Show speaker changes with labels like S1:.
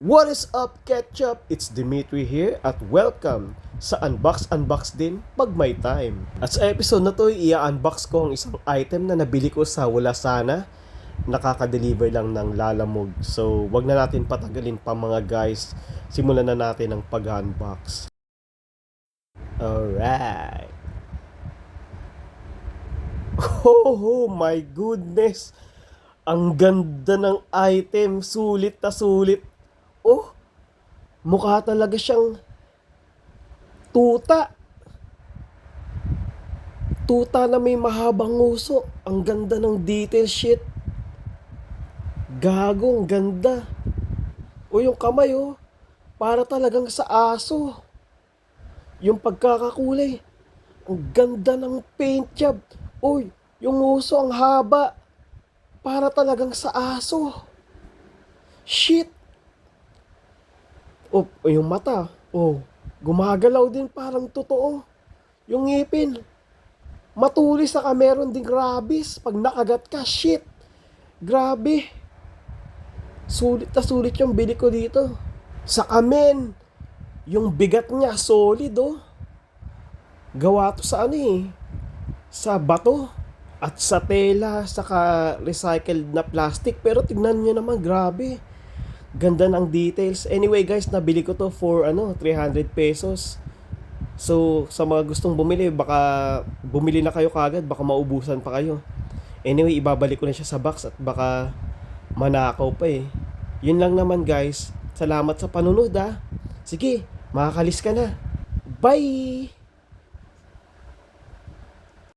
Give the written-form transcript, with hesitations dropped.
S1: What is up, Ketchup? It's Dimitri here at welcome sa Unbox din pag may time. At sa episode na to, i-unbox ko ang isang item na nabili ko sa Wala Sana. Nakaka-deliver lang ng Lalamove. So, wag na natin patagalin pa mga guys. Simulan na natin ang pag-unbox. Alright. Oh my goodness! Ang ganda ng item. Sulit na sulit. Oh, mukha talaga siyang tuta. Tuta na may mahabang nguso. Ang ganda ng detail sheet. Gago, ang ganda. O yung kamay, oh. Para talagang sa aso. Yung pagkakakulay. Ang ganda ng paint job. Uy, yung nguso ang haba. Para talagang sa aso. Shit. Oh, yung mata. Oh, gumagalaw din parang totoo. Yung ngipin. Matulis saka meron ding rabies. Pag nakagat ka, shit. Grabe. Sulit na sulit yung bili ko dito. Sa kamen, yung bigat niya, solid oh. Gawa to sa ano eh. Sa bato. At sa tela, saka recycled na plastic. Pero tignan nyo naman, grabe. Ganda ng details. Anyway guys, nabili ko to for 300 pesos. So, sa mga gustong bumili, baka bumili na kayo kagad, baka maubusan pa kayo. Anyway, ibabalik ko na siya sa box at baka manakaw pa eh. Yun lang naman guys. Salamat sa panunod ah. Sige, makakalis ka na. Bye!